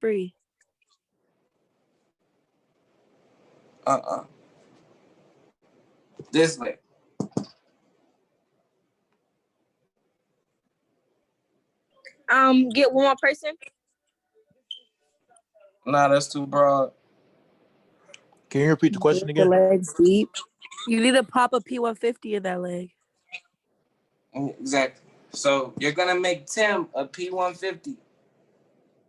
Free. This way. Get one more person. Nah, that's too broad. Can you repeat the question again? The legs deep. You need to pop a P150 in that leg. Exactly. So you're gonna make Tim a P150.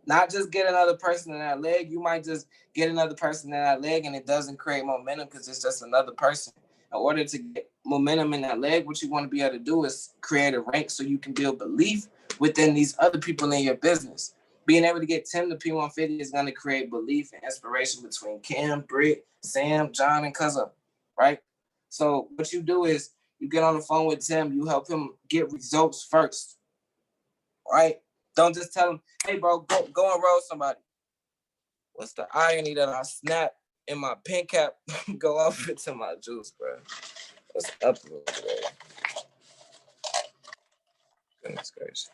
Not just get another person in that leg. You might just get another person in that leg and it doesn't create momentum because it's just another person. In order to get momentum in that leg, what you want to be able to do is create a rank so you can build belief within these other people in your business. Being able to get Tim to P150 is going to create belief and inspiration between Kim, Britt, Sam, John, and Cuzzo, right? So what you do is you get on the phone with Tim, you help him get results first, right? Don't just tell him, hey, bro, go and roll somebody. What's the irony that I snap in my pin cap go off into my juice, bro? What's up with it? Goodness gracious.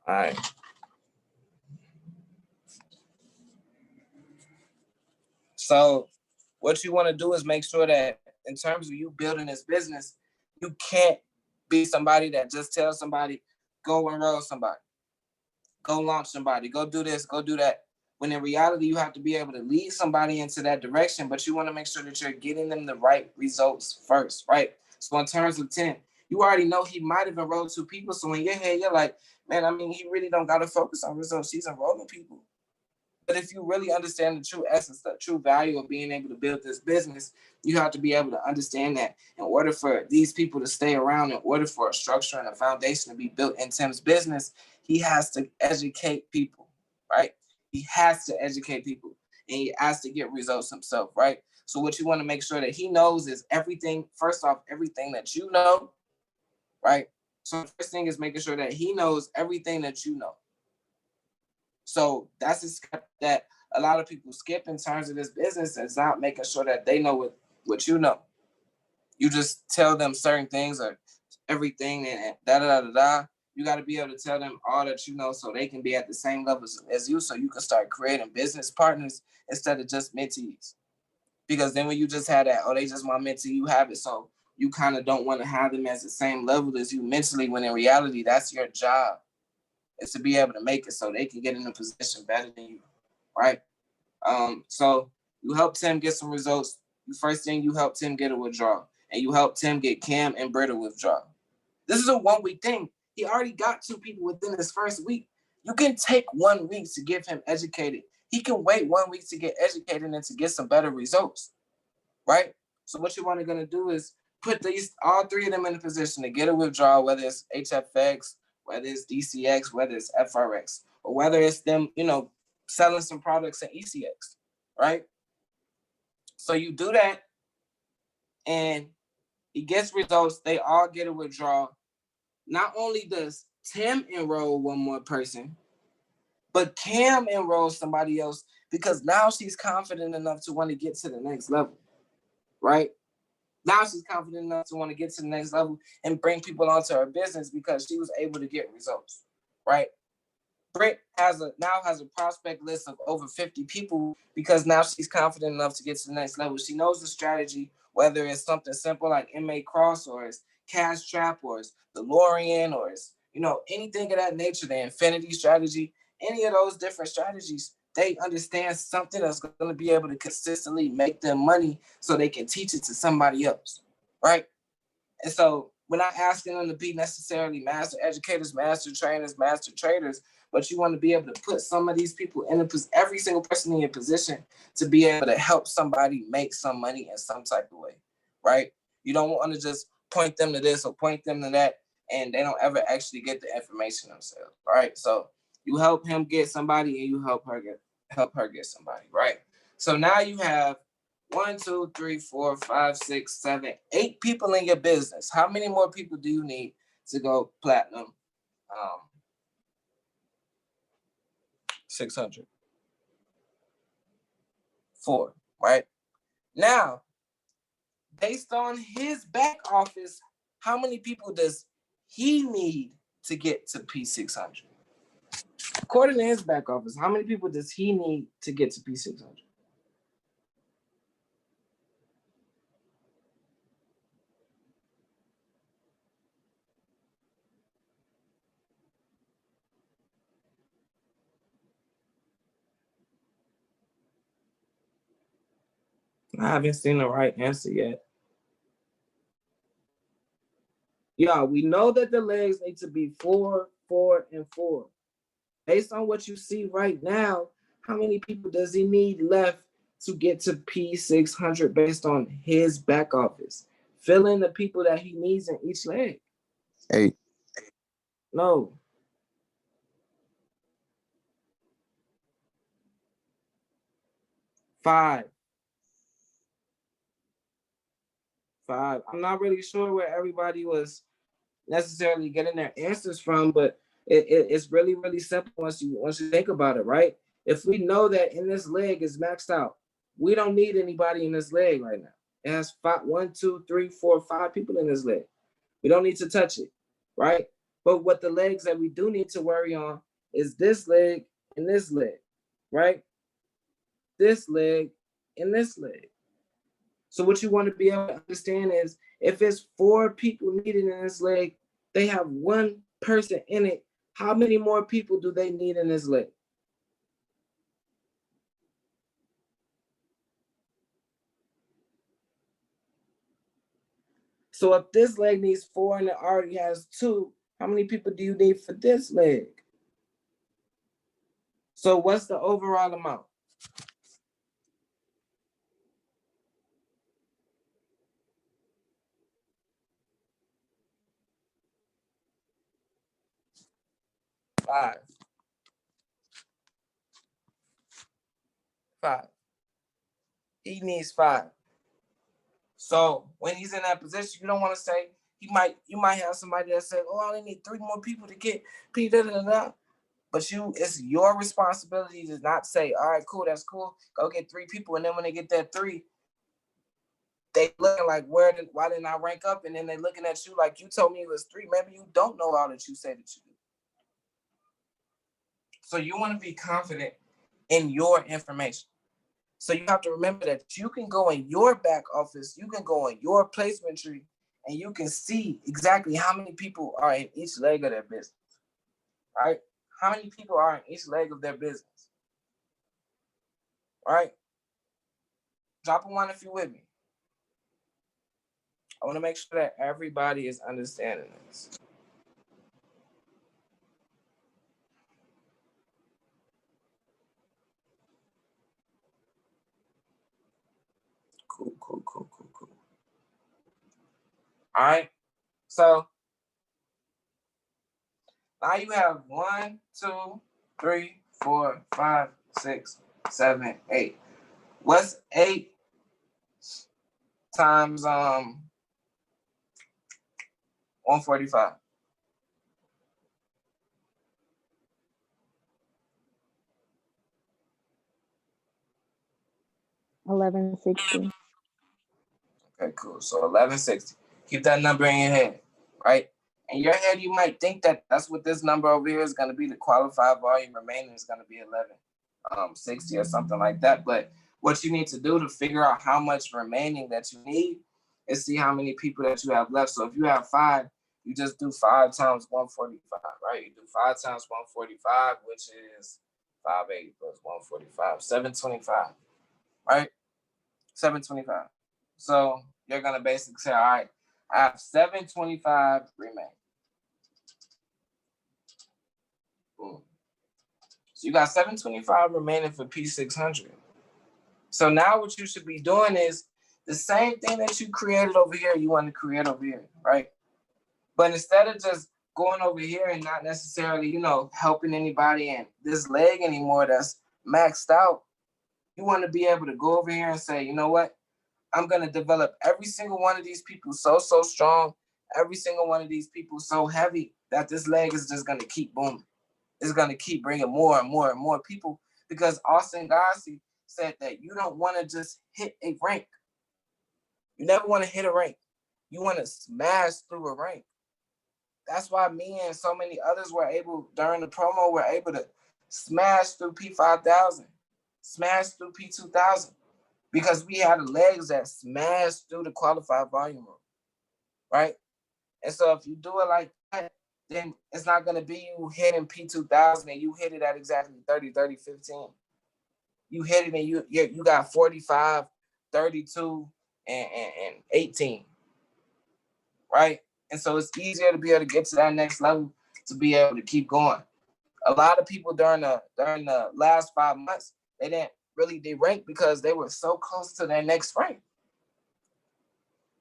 All right. So what you want to do is make sure that in terms of you building this business, you can't be somebody that just tells somebody, go and roll somebody, go launch somebody, go do this, go do that. When in reality, you have to be able to lead somebody into that direction, but you want to make sure that you're getting them the right results first, right? So in terms of 10, you already know he might have enrolled 2 people. So in your head, you're like, man, I mean, he really don't got to focus on results. He's enrolling people. But if you really understand the true essence, the true value of being able to build this business, you have to be able to understand that in order for these people to stay around, in order for a structure and a foundation to be built in Tim's business, he has to educate people, right? He has to educate people and he has to get results himself, right? So what you want to make sure that he knows is everything, first off, everything that you know, right? So the first thing is making sure that he knows everything that you know. So that's a step that a lot of people skip in terms of this business. It's not making sure that they know what you know. You just tell them certain things or everything and da-da-da-da-da. You got to be able to tell them all that you know so they can be at the same levels as you so you can start creating business partners instead of just mentees. Because then when you just have that, oh, they just my mentee, you have it. So you kind of don't want to have them as the same level as you mentally when in reality, that's your job. Is to be able to make it so they can get in a position better than you, right? So you help Tim get some results. The first thing you help Tim get a withdrawal, and you help Tim get Cam and Britta withdrawal. This is a 1 week thing. He already got 2 people within his first week. You can take 1 week to get him educated. He can wait 1 week to get educated and to get some better results, right? So what you're going to do is put all 3 of them in a position to get a withdrawal, whether it's HFX, whether it's DCX, whether it's FRX, or whether it's them, selling some products in ECX, right? So you do that, and he gets results. They all get a withdrawal. Not only does Tim enroll 1 more person, but Cam enrolls somebody else because now she's confident enough to want to get to the next level, right? Now she's confident enough to want to get to the next level and bring people onto her business because she was able to get results, right? Britt now has a prospect list of over 50 people because now she's confident enough to get to the next level. She knows the strategy, whether it's something simple like MA Cross or it's Cash Trap or it's DeLorean or it's, anything of that nature, the Infinity strategy, any of those different strategies, they understand something that's going to be able to consistently make them money so they can teach it to somebody else, right? And so we're not asking them to be necessarily master educators, master trainers, master traders, but you want to be able to put some of these people every single person in your position to be able to help somebody make some money in some type of way, right? You don't want to just point them to this or point them to that, and they don't ever actually get the information themselves, right? So you help him get somebody, and you help her get somebody, right? So now you have 1, 2, 3, 4, 5, 6, 7, 8 people in your business. How many more people do you need to go platinum? 600. 4, right? Now, based on his back office, how many people does he need to get to P600? According to his back office, how many people does he need to get to P600? I haven't seen the right answer yet. Yeah, we know that the legs need to be 4, 4, and 4. Based on what you see right now, how many people does he need left to get to P600 based on his back office? Fill in the people that he needs in each leg. 8. No. Five. I'm not really sure where everybody was necessarily getting their answers from, but it's really, really simple once you think about it, right? If we know that in this leg is maxed out, we don't need anybody in this leg right now. It has 1, 2, 3, 4, 5 people in this leg. We don't need to touch it, right? But what the legs that we do need to worry on is this leg and this leg, right? This leg and this leg. So what you want to be able to understand is if it's 4 people needed in this leg, they have 1 person in it. How many more people do they need in this leg? So if this leg needs 4 and it already has 2, how many people do you need for this leg? So what's the overall amount? Five. He needs 5. So when he's in that position, you don't want to say you might have somebody that says, "Oh, I only need 3 more people to get P da da da." But it's your responsibility to not say, "All right, cool, that's cool. Go get 3 people," and then when they get that 3, they looking like, why didn't I rank up? And then they looking at you like you told me it was 3. Maybe you don't know all that you said that you do. So you want to be confident in your information. So you have to remember that you can go in your back office, you can go in your placement tree, and you can see exactly how many people are in each leg of their business, right? How many people are in each leg of their business, right? Drop a 1 if you're with me. I want to make sure that everybody is understanding this. Cool. All right. So now you have 1, 2, 3, 4, 5, 6, 7, 8. What's 8 times 145? 1160. Okay, cool. So 1160. Keep that number in your head, right? In your head, you might think that that's what this number over here is going to be. The qualified volume remaining is going to be 1160 or something like that. But what you need to do to figure out how much remaining that you need is see how many people that you have left. So if you have 5, you just do 5 times 145, right? You do 5 times 145, which is 580 plus 145, 725, right? 725. So you're gonna basically say, all right, I have 725 remaining. Boom. So you got 725 remaining for P600. So now what you should be doing is the same thing that you created over here, you want to create over here, right? But instead of just going over here and not necessarily, helping anybody in this leg anymore that's maxed out, you want to be able to go over here and say, you know what? I'm going to develop every single one of these people so strong, every single one of these people so heavy that this leg is just going to keep booming. It's going to keep bringing more and more and more people because Austin Garcia said that you don't want to just hit a rank. You never want to hit a rank. You want to smash through a rank. That's why me and so many others were able, during the promo, were able to smash through P5000, smash through P2000, because we had the legs that smashed through the qualified volume room, right? And so if you do it like that, then it's not going to be you hitting P2000 and you hit it at exactly 30, 30, 15. You hit it and you got 45, 32, and 18, right? And so it's easier to be able to get to that next level to be able to keep going. A lot of people during the last 5 months, they didn't really rank because they were so close to their next rank.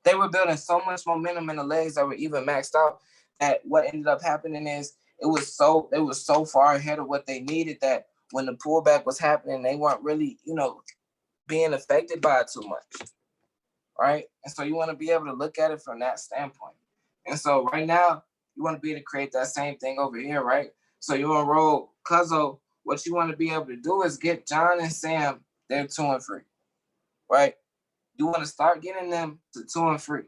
They were building so much momentum in the legs that were even maxed out that what ended up happening is they were so far ahead of what they needed that when the pullback was happening, they weren't really, being affected by it too much, right? And so you want to be able to look at it from that standpoint. And so right now, you want to be able to create that same thing over here, right? So you enroll Cuzzo. What you want to be able to do is get John and Sam, they're 2 and 3, right? You want to start getting them to 2 and 3.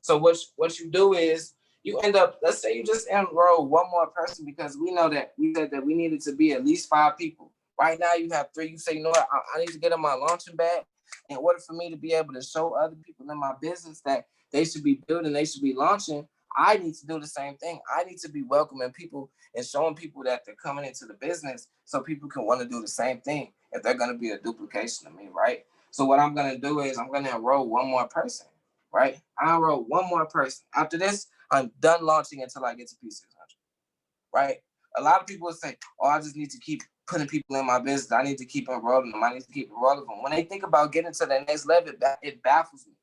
So what you do is you end up, let's say you just enroll one more person because we know that we said that we needed to be at least 5 people. Right now you have 3. You say, you know what, I need to get in my launching bag in order for me to be able to show other people in my business that they should be building, they should be launching. I need to do the same thing. I need to be welcoming people and showing people that they're coming into the business so people can want to do the same thing if they're going to be a duplication of me, right? So what I'm going to do is I'm going to enroll one more person, right? I enroll one more person. After this, I'm done launching until I get to P600, right? A lot of people will say, oh, I just need to keep putting people in my business. I need to keep enrolling them. I need to keep enrolling them. When they think about getting to the next level, it baffles me.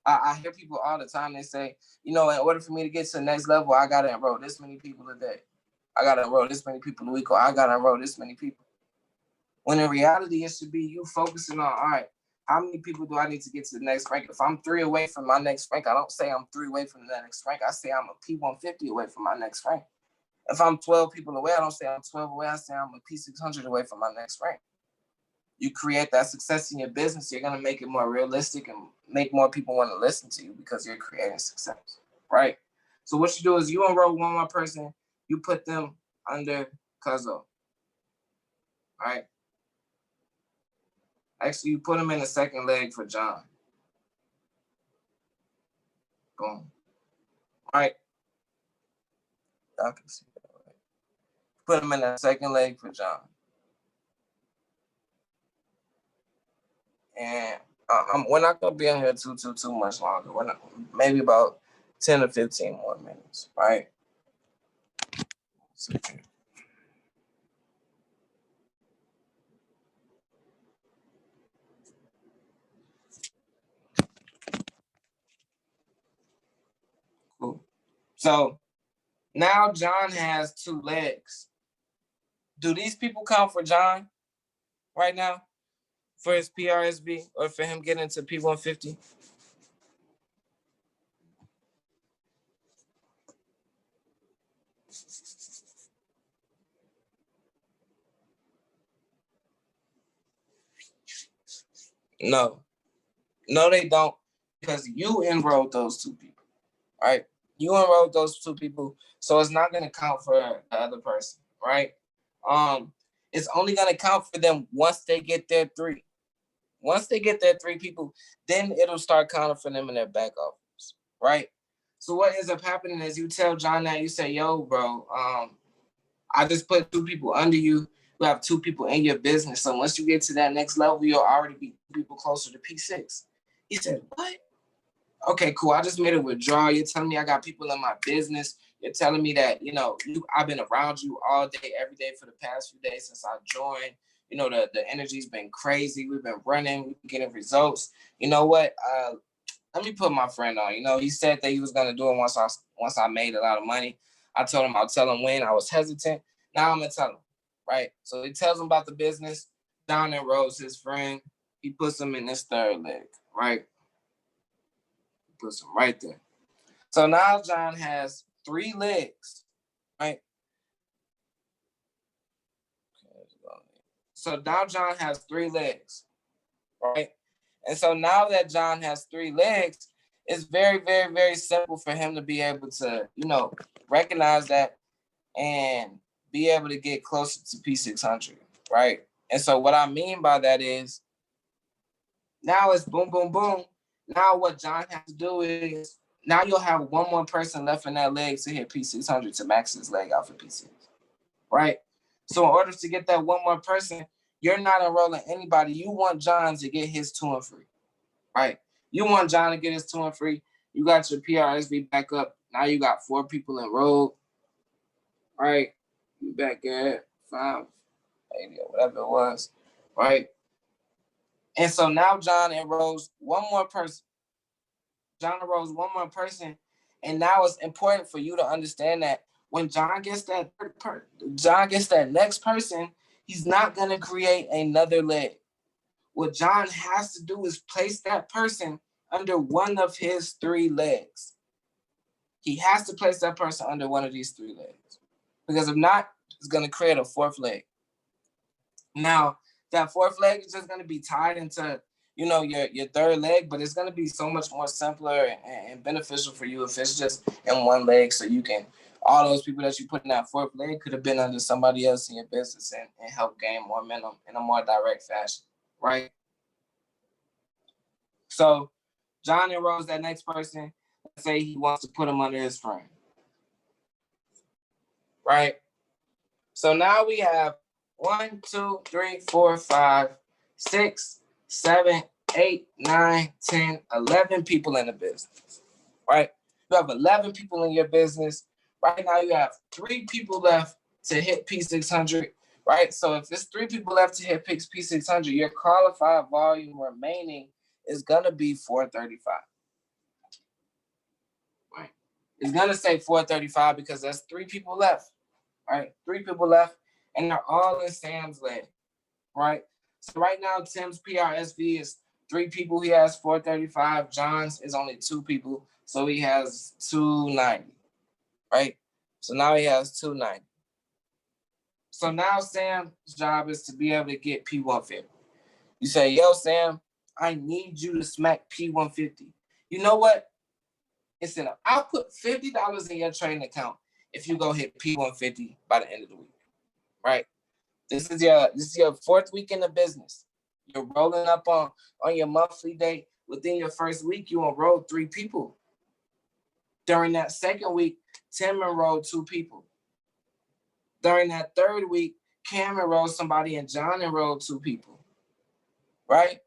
I hear people all the time, they say, in order for me to get to the next level, I got to enroll this many people a day. I got to enroll this many people a week, or I got to enroll this many people. When in reality, it should be you focusing on, all right, how many people do I need to get to the next rank? If I'm 3 away from my next rank, I don't say I'm 3 away from the next rank. I say I'm a P150 away from my next rank. If I'm 12 people away, I don't say I'm 12 away. I say I'm a P600 away from my next rank. You create that success in your business, you're going to make it more realistic and make more people want to listen to you because you're creating success, right? So what you do is you enroll one more person, you put them under Cuzzo, right? Actually, you put them in the second leg for John. Boom. All right. Y'all can see that, right? Put them in the second leg for John. And we're not going to be on here too much longer. We're not, maybe about 10 or 15 more minutes, right? Cool. So now John has 2 legs. Do these people count for John right now for his PRSB or for him getting to P150? No, they don't, because you enrolled those 2 people, right? You enrolled those 2 people, so it's not going to count for the other person, right? It's only going to count for them once they get their 3. Once they get their 3 people, then it'll start counting for them in their back office, right? So what ends up happening is you tell John that, you say, yo, bro, I just put 2 people under you. You have 2 people in your business. So once you get to that next level, you'll already be 2 people closer to P6. He said, what? Okay, cool. I just made a withdrawal. You're telling me I got people in my business. You're telling me that, I've been around you all day, every day for the past few days since I joined. The energy's been crazy. We've been running. We've been getting results. You know what? Let me put my friend on. He said that he was going to do it once I made a lot of money. I told him I'll tell him when. I was hesitant. Now I'm going to tell him, right? So he tells him about the business. Down enrolls his friend. He puts him in this 3rd leg, right? Puts him right there. So now John has 3 legs, right? So now John has 3 legs, right? And so now that John has 3 legs, it's very, very, very simple for him to be able to, recognize that and be able to get closer to P600, right? And so what I mean by that is now it's boom, boom, boom. Now what John has to do is now you'll have one more person left in that leg to hit P600 to max his leg out for P6, right? So in order to get that one more person, you're not enrolling anybody. You want John to get his 2 and free, right? You want John to get his 2 and free. You got your PRSV back up. Now you got 4 people enrolled, right? You back at 580 or whatever it was, right? And so now John enrolls one more person. And now it's important for you to understand that when John gets that next person, he's not gonna create another leg. What John has to do is place that person under one of his 3 legs. He has to place that person under one of these 3 legs. Because if not, it's gonna create a 4th leg. Now, that 4th leg is just gonna be tied into your 3rd leg, but it's gonna be so much more simpler and beneficial for you if it's just in 1 leg, so you can all those people that you put in that 4th leg could have been under somebody else in your business and help gain more momentum in a more direct fashion, right? So John enrolls that next person. Let's say he wants to put him under his friend, right? So now we have 1, 2, 3, 4, 5, 6, 7, 8, 9, 10, 11 people in the business, right? You have 11 people in your business. Right now you have 3 people left to hit P600, right? So if there's 3 people left to hit P600, your qualified volume remaining is going to be 435, right? It's going to say 435 because that's 3 people left, right? 3 people left, and they're all in Sam's leg, right? So right now, Tim's PRSV is 3 people. He has 435. John's is only 2 people, so he has 290, right? So now he has 290. So now Sam's job is to be able to get P150. You say, yo, Sam, I need you to smack P150. You know what? Instead of, I'll put $50 in your trading account if you go hit P150 by the end of the week, right? This is your 4th week in the business. You're rolling up on your monthly date. Within your 1st week, you enrolled 3 people. During that 2nd week, Tim enrolled 2 people. During that 3rd week, Cam enrolled somebody and John enrolled 2 people, right?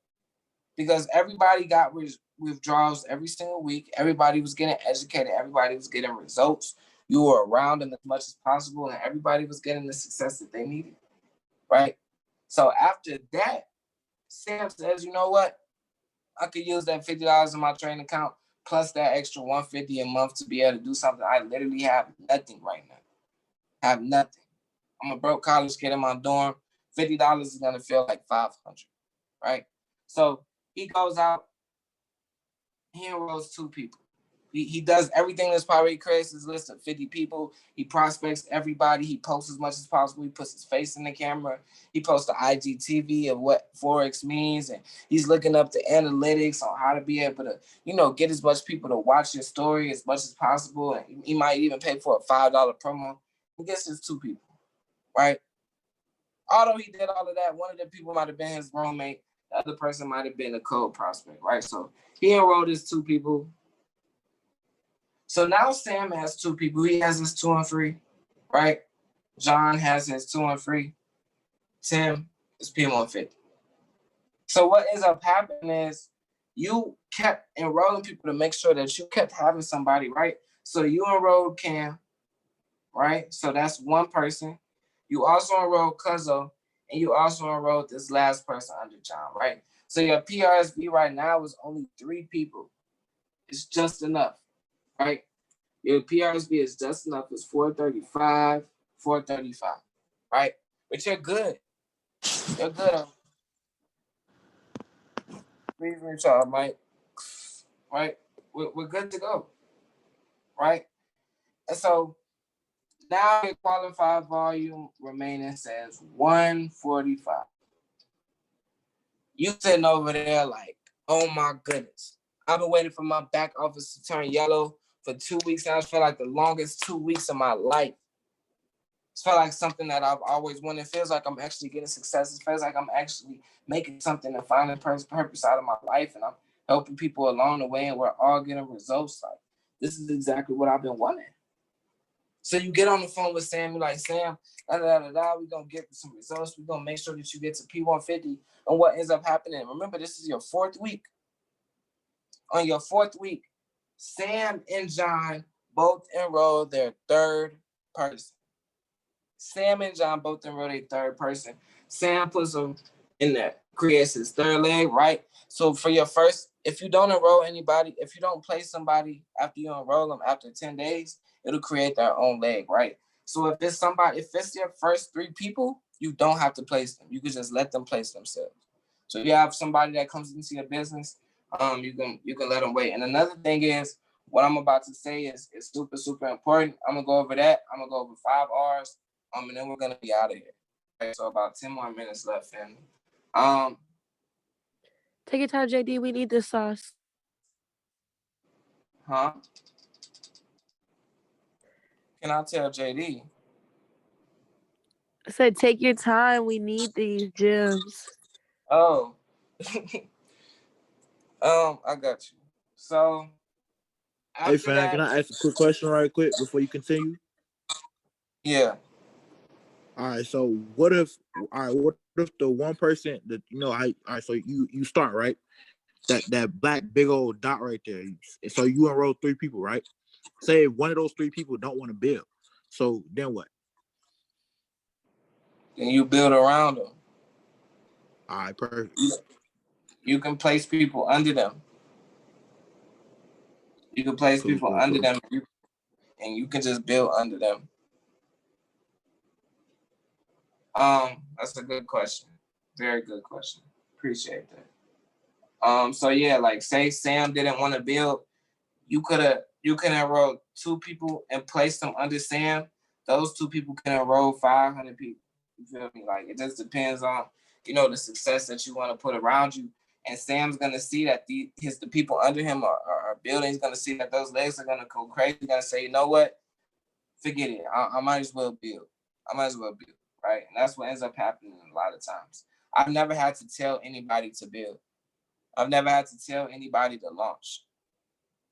Because everybody got withdrawals every single week. Everybody was getting educated. Everybody was getting results. You were around them as much as possible, and everybody was getting the success that they needed, right? So after that, Sam says, you know what? I could use that $50 in my trading account plus that extra $150 a month to be able to do something. I literally have nothing right now. Have nothing. I'm a broke college kid in my dorm. $50 is gonna feel like $500, right? So he goes out. He enrolls 2 people. He does everything that's power. He creates his list of 50 people. He prospects everybody. He posts as much as possible. He puts his face in the camera. He posts the IGTV of what Forex means. And he's looking up the analytics on how to be able to, get as much people to watch your story as much as possible. And he might even pay for a $5 promo. He gets his 2 people, right? Although he did all of that, one of the people might have been his roommate. The other person might have been a code prospect, right? So he enrolled his 2 people. So now Sam has 2 people. He has his 2 and free, right? John has his 2 and free. Tim is P150. So what ends up happening is you kept enrolling people to make sure that you kept having somebody, right? So you enrolled Cam, right? So that's 1 person. You also enrolled Cuzzo, and you also enrolled this last person under John, right? So your PRSV right now is only 3 people. It's just enough, right? Your PRSV is just enough. It's 435, right? But you're good. You're good. Please reach out, Mike. Right? We're good to go, right? And so now your qualified volume remaining says 145. You sitting over there like, oh my goodness, I've been waiting for my back office to turn yellow for 2 weeks now. It felt like the longest 2 weeks of my life. It felt like something that I've always wanted. It feels like I'm actually getting success. It feels like I'm actually making something and finding purpose out of my life, and I'm helping people along the way, and we're all getting results. Like, this is exactly what I've been wanting. So you get on the phone with Sam, you're like, Sam, we're going to get some results. We're going to make sure that you get to P150. And what ends up happening, remember, this is your 4th week. On your 4th week, Sam and John both enrolled their 3rd person. Sam and John both enrolled their 3rd person. Sam puts them in there, creates his 3rd leg, right? So for your first, if you don't enroll anybody, if you don't place somebody after you enroll them after 10 days, it'll create their own leg, right? So if it's your first 3 people, you don't have to place them. You can just let them place themselves. So if you have somebody that comes into your business, you can let them wait. And another thing is, what I'm about to say is super, super important. I'm gonna go over that. I'm gonna go over 5 R's. And then we're gonna be out of here. Okay, so about 10 more minutes left, family. Take your time, JD. We need this sauce. Huh? Can I tell JD? I said, take your time. We need these gems. Oh. I got you. So after Hey, fam, can I ask a quick question right quick before you continue? Yeah. All right. So what if the one person that all right? So you start right. That black big old dot right there. So you enroll 3 people, right? Say if one of those 3 people don't want to build, so then what? Then you build around them. All right, perfect. You can place people under them. You can place people under them, and you can just build under them. That's a good question. Very good question. Appreciate that. So yeah, like say Sam didn't want to build, you could enroll 2 people and place them under Sam. Those 2 people can enroll 500 people. You feel me? Like, it just depends on, the success that you want to put around you. And Sam's gonna see that the people under him are building. He's gonna see that those legs are gonna go crazy. He's gonna say, you know what? Forget it. I might as well build. Right? And that's what ends up happening a lot of times. I've never had to tell anybody to build. I've never had to tell anybody to launch.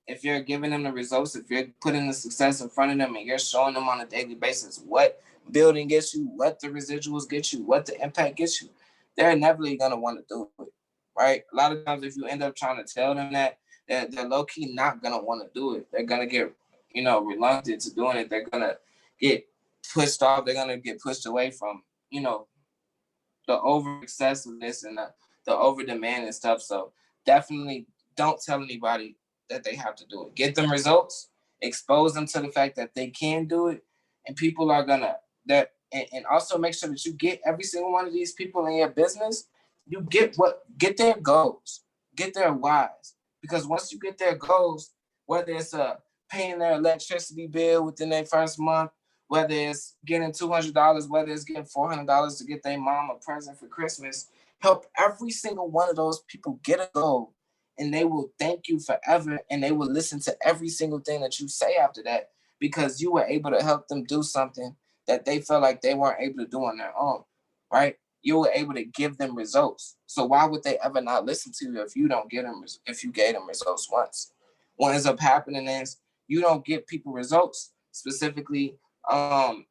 If you're giving them the results, if you're putting the success in front of them and you're showing them on a daily basis what building gets you, what the residuals get you, what the impact gets you, they're inevitably going to want to do it, right? A lot of times if you end up trying to tell them that, they're low-key not going to want to do it. They're going to get, reluctant to doing it. They're going to get pushed off. They're going to get pushed away from, the over excessiveness and the over demand and stuff. So definitely don't tell anybody that they have to do it. Get them results, expose them to the fact that they can do it, and people are gonna and also make sure that you get every single one of these people in your business. You get their goals, get their whys, because once you get their goals, whether it's paying their electricity bill within their first month, whether it's getting $200, whether it's getting $400 to get their mom a present for Christmas, help every single one of those people get a goal, and they will thank you forever, and they will listen to every single thing that you say after that, because you were able to help them do something that they felt like they weren't able to do on their own, right? You were able to give them results. So why would they ever not listen to you if you gave them results once? What ends up happening is you don't get people results specifically, and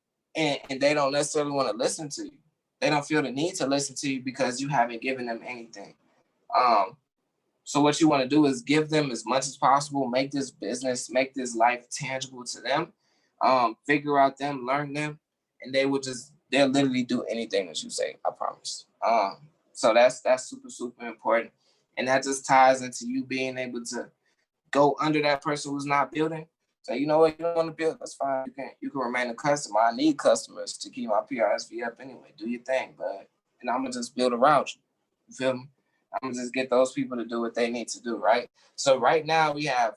they don't necessarily want to listen to you. They don't feel the need to listen to you because you haven't given them anything. So what you want to do is give them as much as possible, make this business, make this life tangible to them, figure out them, learn them, and they'll literally do anything that you say, I promise. So that's super, super important. And that just ties into you being able to go under that person who's not building. So you know what, you don't want to build, that's fine. You can remain a customer. I need customers to keep my PRSV up anyway. Do your thing, but and I'm gonna just build around you. You feel me? I'm gonna just get those people to do what they need to do, right? So right now we have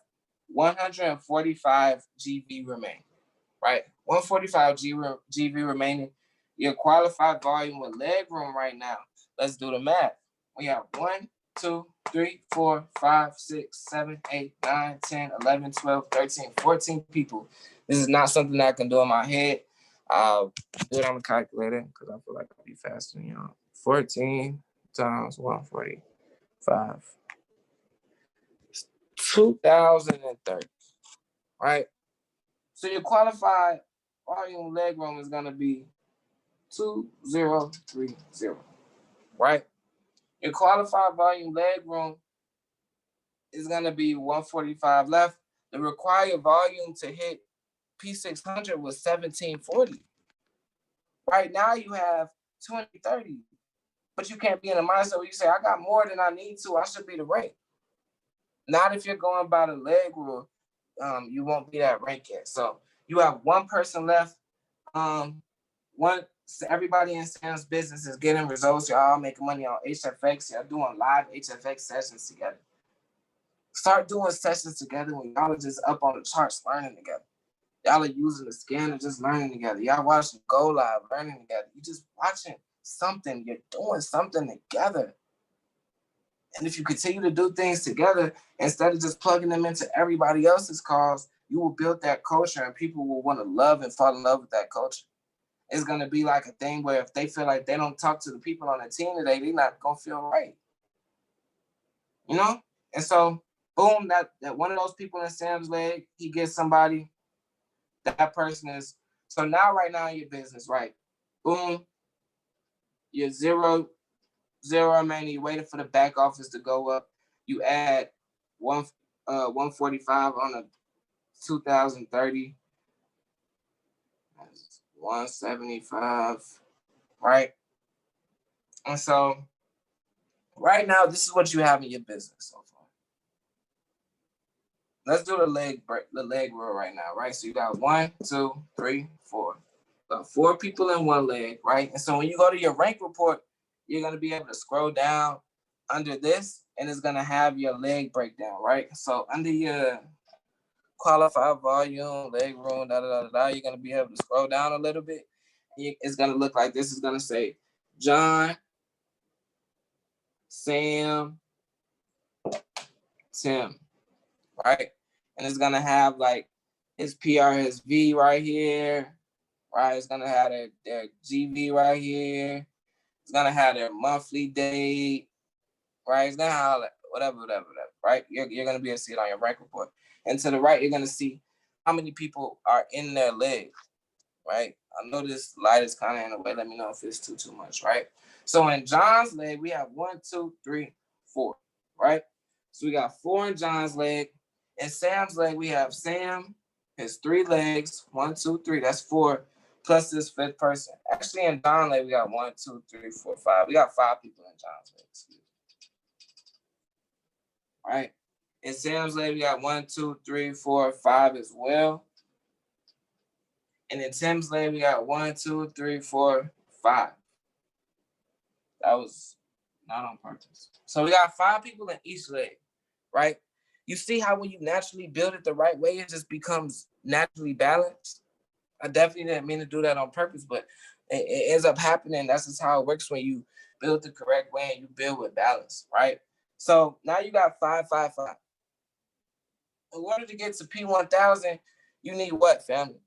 145 GV remaining, right? 145 GV remaining. Your qualified volume with leg room right now. Let's do the math. We have 1, 2, 3, 4, 5, 6, 7, 8, 9, 10, 11, 12, 13, 14 people. This is not something that I can do in my head. I'll do it on a calculator because I feel like I'll be faster than y'all. 14 times 145. 2030, right? So your qualified volume leg room is going to be 2030, right? Your qualified volume leg room is going to be 145 left. The required volume to hit P600 was 1740. Right now you have 2030, but you can't be in a mindset where you say, I got more than I need to, I should be the rank. Not if you're going by the leg rule, you won't be that rank yet. So you have one person left. Everybody in Sam's business is getting results. Y'all all making money on HFX. Y'all doing live HFX sessions together. Start doing sessions together when y'all are just up on the charts learning together. Y'all are using the scanner, just learning together. Y'all watching Go Live, learning together. You just watching something. You're doing something together. And if you continue to do things together, instead of just plugging them into everybody else's calls, you will build that culture and people will want to love and fall in love with that culture. It's going to be like a thing where if they feel like they don't talk to the people on the team today, they're not going to feel right. You know? And so, boom, that one of those people in Sam's leg, he gets somebody, that person is, so now right now in your business, right? Boom, you're zero, man, you're waiting for the back office to go up. You add 145 on a 2030. That's 175, right? And so right now, this is what you have in your business so far. Let's do the leg rule right now, right? So you got 1, 2, 3, 4. Got 4 people in one leg, right? And so when you go to your rank report, you're gonna be able to scroll down under this, and it's gonna have your leg breakdown, right? So under your qualified volume, leg room, you're gonna be able to scroll down a little bit. It's gonna look like this. It's gonna say John, Sam, Tim, right? And it's gonna have like his PRSV right here, right? It's gonna have their GV right here. It's gonna have their monthly date, right? It's gonna have whatever, right? You're gonna be able to see it on your rank report. And to the right, you're gonna see how many people are in their leg, right? I know this light is kind of in the way. Let me know if it's too much, right? So in John's leg, we have 1, 2, 3, 4, right? So we got 4 in John's leg. In Sam's leg, we have Sam, his 3 legs, 1, 2, 3, that's 4, plus this 5th person. Actually, in John's leg, we got 1, 2, 3, 4, 5. We got 5 people in John's leg. Right? In Sam's leg, we got 1, 2, 3, 4, 5 as well. And in Tim's leg, we got 1, 2, 3, 4, 5. That was not on purpose. So we got 5 people in each leg, right? You see how when you naturally build it the right way, it just becomes naturally balanced? I definitely didn't mean to do that on purpose, but it ends up happening. That's just how it works when you build the correct way and you build with balance, right? So now you got 5, 5, 5. In order to get to P1000, you need what, family?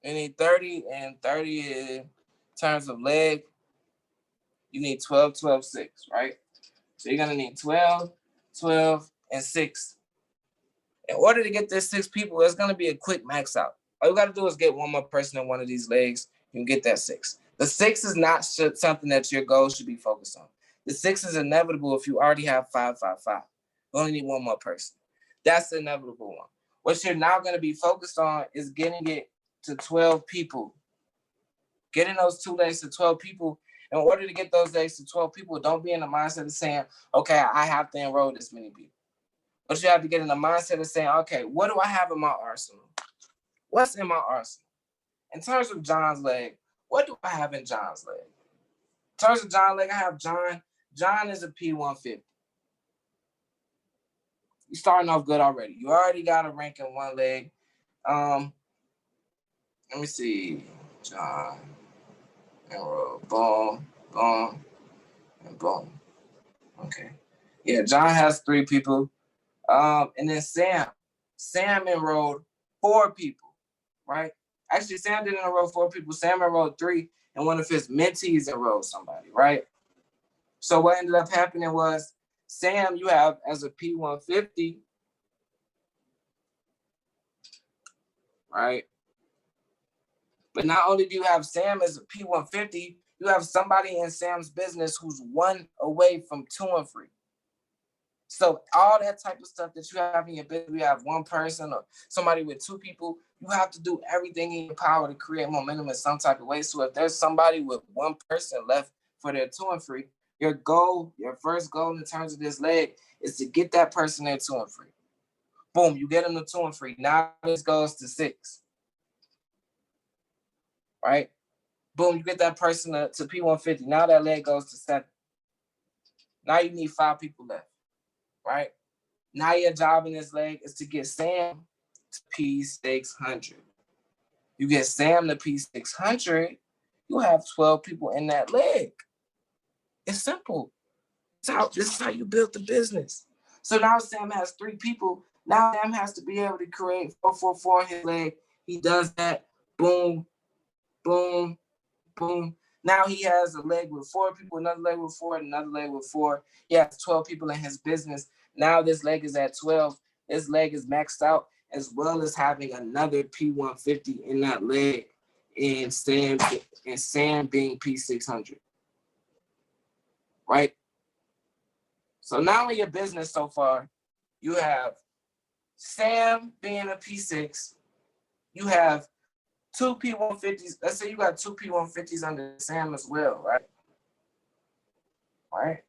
You need 30, and 30 in terms of leg, you need 12, 12, 6, right? So you're gonna need 12, 12, and 6. In order to get this 6 people, it's gonna be a quick max out. All you gotta do is get one more person in one of these legs, you can get that 6. The 6 is not something that your goal should be focused on. The 6 is inevitable if you already have 5, 5, 5. You only need one more person. That's the inevitable one. What you're now gonna be focused on is getting it to 12 people. Getting those 2 legs to 12 people. In order to get those legs to 12 people, don't be in the mindset of saying, okay, I have to enroll this many people. But you have to get in the mindset of saying, okay, what do I have in my arsenal? What's in my arsenal? In terms of John's leg, what do I have in John's leg? In terms of John's leg, I have John. John is a P150. You're starting off good already. You already got a rank in one leg. Let me see. John. enroll. Boom, boom, and boom. Okay. Yeah, John has 3 people. And then Sam enrolled 4 people, right? Actually, Sam didn't enroll 4 people. Sam enrolled 3, and one of his mentees enrolled somebody, right? So what ended up happening was, Sam, you have as a P150, right? But not only do you have Sam as a P150, you have somebody in Sam's business who's 1 away from 2 and 3. So all that type of stuff that you have in your business, you have 1 person or somebody with 2 people, you have to do everything in your power to create momentum in some type of way. So if there's somebody with 1 person left for their 2 and 3, your goal, your first goal in terms of this leg is to get that person there 2 and 3. Boom, you get them to 2 and 3. Now this goes to 6. Right? Boom, you get that person to P150. Now that leg goes to 7. Now you need 5 people left. Right? Now your job in this leg is to get Sam to P600. You get Sam to P600, you have 12 people in that leg. It's simple. This is how you build the business. So now Sam has 3 people. Now Sam has to be able to create 444 in his leg. He does that. Boom, boom, boom. Now he has a leg with 4 people, another leg with 4, another leg with 4. He has 12 people in his business. Now this leg is at 12. This leg is maxed out, as well as having another P150 in that leg, and Sam being P600. Right? So now in your business so far, you have Sam being a P6. You have 2 P150s. Let's say you got 2 P150s under Sam as well, right? Right?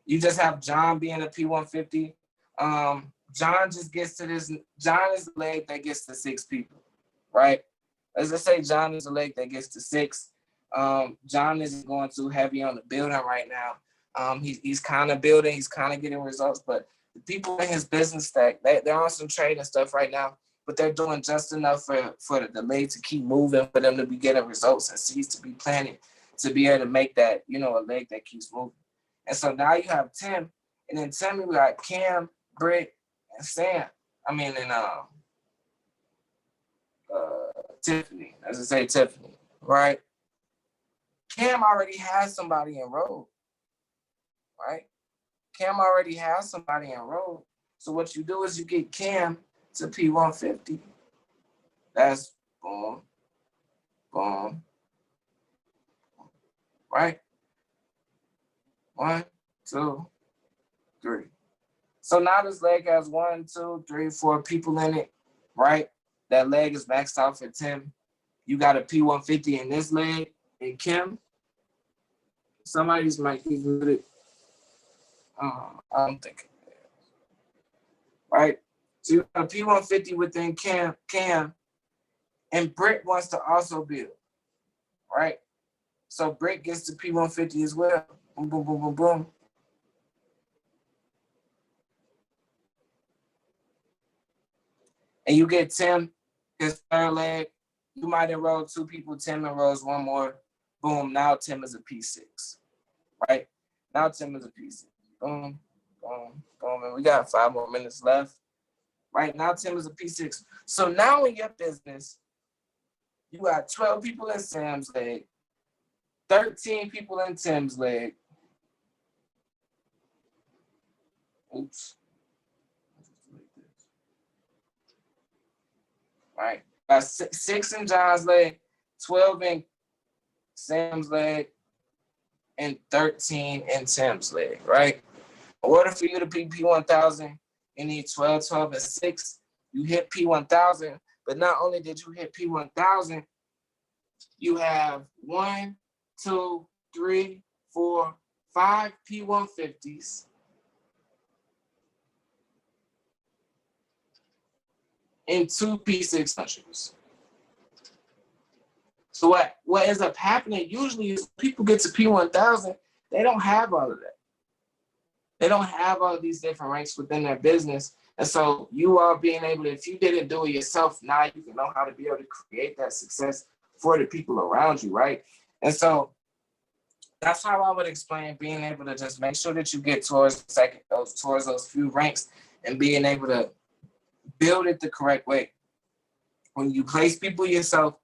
You just have John being a P150. John just gets to this. John is the leg that gets to 6 people, right? Let's just say John is the leg that gets to 6. John isn't going too heavy on the building right now. He's kind of building. He's kind of getting results, but the people in his business stack, they're on some trading stuff right now, but they're doing just enough for the leg to keep moving, for them to be getting results and seeds to be planted, to be able to make that, a leg that keeps moving. And so now you have Tim, and then Tim, we got Cam, Britt, and Sam. Tiffany. As I say, Tiffany, right? Cam already has somebody enrolled, right? Cam already has somebody enrolled. So what you do is you get Cam to P150. That's boom, boom, right? 1, 2, 3. So now this leg has 1, 2, 3, 4 people in it, right? That leg is maxed out for Tim. You got a P150 in this leg, and Kim. Somebody's might be good. I don't think. Right? So you got a P150 within Cam, and Britt wants to also build, right? So Britt gets to P150 as well. Boom, boom, boom, boom, boom. And you get Tim, his third leg. You might enroll 2 people. Tim enrolls 1 more. Boom, now Tim is a P6, right? Now Tim is a P6. Boom, boom, boom. And we got 5 more minutes left. Right now, Tim is a P6. So now in your business, you got 12 people in Sam's leg, 13 people in Tim's leg. Oops. Right. Got 6 in John's leg, 12 in Sam's leg, and 13 in Tim's leg, right? In order for you to be P1000, you need 12, 12, and 6. You hit P1000, but not only did you hit P1000, you have 1, 2, 3, 4, 5 P150s. And 2 P600s. So what ends up happening usually is people get to P1000, they don't have all of that. They don't have all of these different ranks within their business. And so you are being able to, if you didn't do it yourself, now you can know how to be able to create that success for the people around you, right? And so that's how I would explain being able to just make sure that you get towards those few ranks and being able to build it the correct way. When you place people yourself,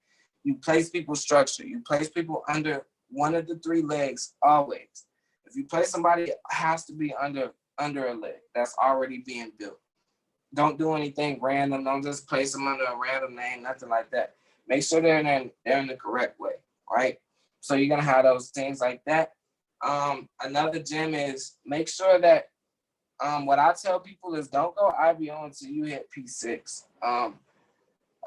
you place people structure, you place people under one of the three legs always. If you place somebody, it has to be under a leg that's already being built. Don't do anything random. Don't just place them under a random name, nothing like that. Make sure they're in the correct way, right? So you're gonna have those things like that. Another gem is make sure that what I tell people is don't go IBO until you hit P6.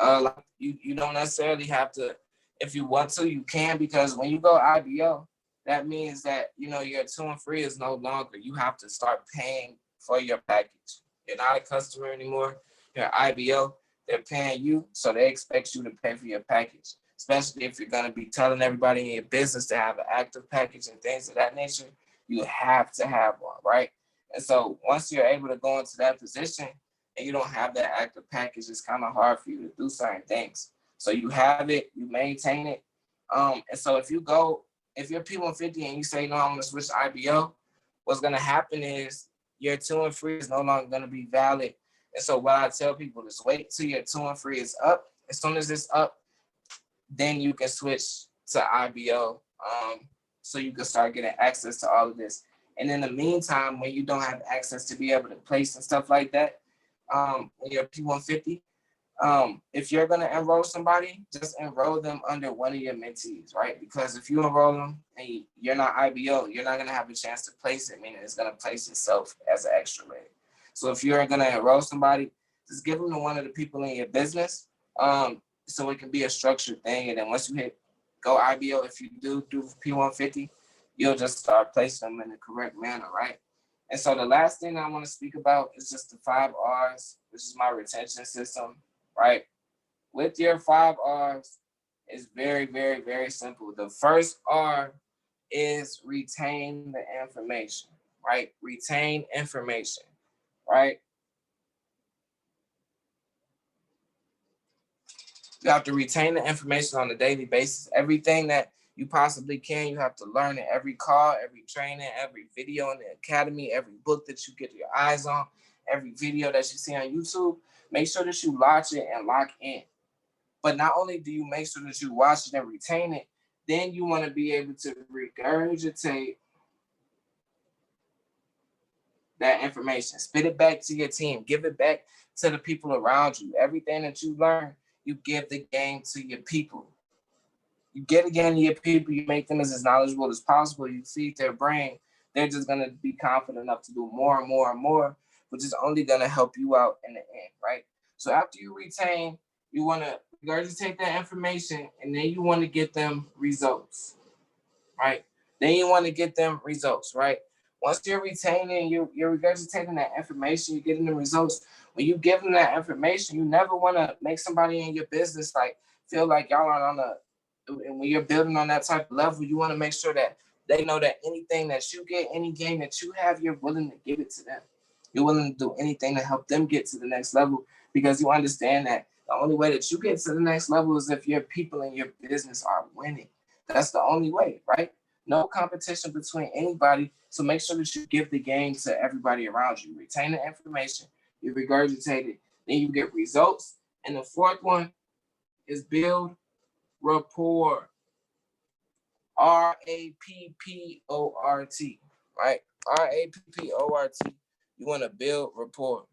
Like you don't necessarily have to. If you want to, you can, because when you go IBO, that means that your 2 and free is no longer. You have to start paying for your package. You're not a customer anymore. You're IBO. They're paying you, so they expect you to pay for your package. Especially if you're gonna be telling everybody in your business to have an active package and things of that nature, you have to have one, right? And so once you're able to go into that position and you don't have that active package, it's kind of hard for you to do certain things. So you have it, you maintain it. And so if you're P150 and you say, no, I'm gonna switch to IBO, what's gonna happen is your 2 and free is no longer gonna be valid. And so what I tell people is wait till your 2 and free is up. As soon as it's up, then you can switch to IBO. So you can start getting access to all of this. And in the meantime, when you don't have access to be able to place and stuff like that, when you're P150, if you're going to enroll somebody, just enroll them under one of your mentees, right? Because if you enroll them and you're not IBO, you're not going to have a chance to place it, meaning it's going to place itself as an extra leg. So if you're going to enroll somebody, just give them to one of the people in your business, so it can be a structured thing. And then once you go IBO, if you do P150, you'll just start placing them in the correct manner, right? And so the last thing I want to speak about is just the 5 R's, which is my retention system, right? With your 5 R's, it's very, very, very simple. The first R is retain the information, right? Retain information, right? You have to retain the information on a daily basis. Everything that you possibly can, you have to learn it. Every call, every training, every video in the academy, every book that you get your eyes on, every video that you see on YouTube, make sure that you watch it and lock in. But not only do you make sure that you watch it and retain it, then you want to be able to regurgitate that information. Spit it back to your team. Give it back to the people around you. Everything that you learn, you give the game to your people. You get again to your people, you make them as knowledgeable as possible, you feed their brain, they're just going to be confident enough to do more and more and more, which is only going to help you out in the end, right? So after you retain, you want to regurgitate that information, and then you want to get them results, right? Then you want to get them results, right? Once you're retaining, you're regurgitating that information, you're getting the results. When you give them that information, you never want to make somebody in your business feel like y'all are on and when you're building on that type of level, you want to make sure that they know that anything that you get, any game that you have, you're willing to give it to them. You're willing to do anything to help them get to the next level, because you understand that the only way that you get to the next level is if your people in your business are winning. That's the only way, right? No competition between anybody. So make sure that you give the game to everybody around you. Retain the information, you regurgitate it, then you get results. And the fourth one is build rapport. RAPPORT, right? RAPPORT. You want to build rapport,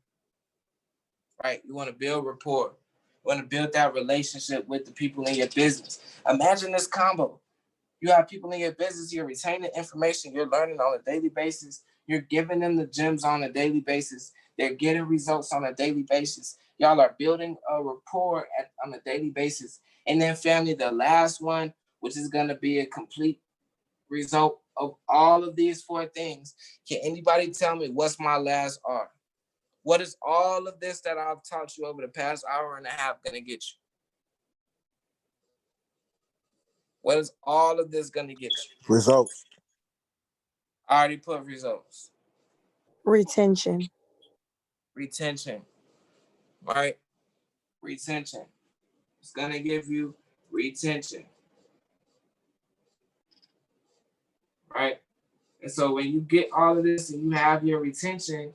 right? You want to build rapport. You want to build that relationship with the people in your business. Imagine this combo. You have people in your business, you're retaining information, you're learning on a daily basis, you're giving them the gems on a daily basis, they're getting results on a daily basis. Y'all are building a rapport on a daily basis. And then family, the last one, which is going to be a complete result of all of these 4 things. Can anybody tell me what's my last R? What is all of this that I've taught you over the past hour and a half going to get you? What is all of this going to get you? Results. I already put results. Retention. Retention, right? Retention. It's going to give you retention. Right? And so when you get all of this and you have your retention,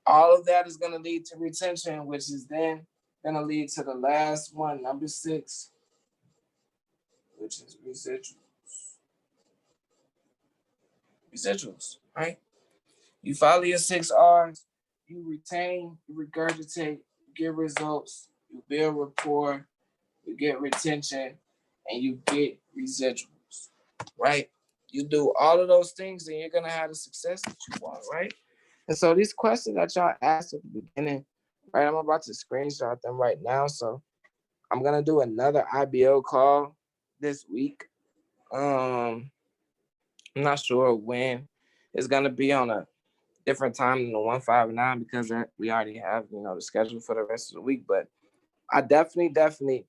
all of that is going to lead to retention, which is then going to lead to the last one, number 6, which is residuals. Residuals, right? You follow your 6 R's, you retain, you regurgitate, you get results, you build rapport, you get retention, and you get residuals, right? You do all of those things and you're going to have the success that you want, right? And so these questions that y'all asked at the beginning, right, I'm about to screenshot them right now. So I'm going to do another IBO call this week. I'm not sure when. It's going to be on a different time than the 159 because we already have, the schedule for the rest of the week. But I definitely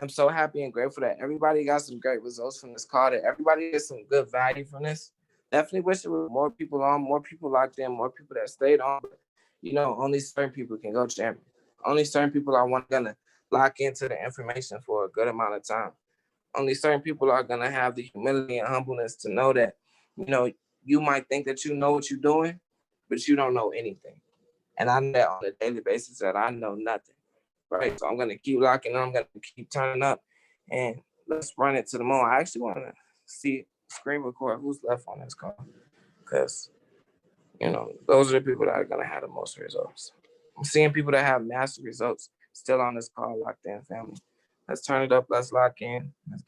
am so happy and grateful that everybody got some great results from this call, that everybody gets some good value from this. Definitely wish there were more people on, more people locked in, more people that stayed on. But, only certain people can go champion. Only certain people are gonna lock into the information for a good amount of time. Only certain people are gonna have the humility and humbleness to know that, you might think that you know what you're doing, but you don't know anything. And I know that on a daily basis that I know nothing. Right, so I'm gonna keep locking in. I'm gonna keep turning up, and let's run it to the moon. I actually want to see screen record who's left on this call, because those are the people that are gonna have the most results. I'm seeing people that have massive results still on this call, locked in, family. Let's turn it up. Let's lock in. Let's get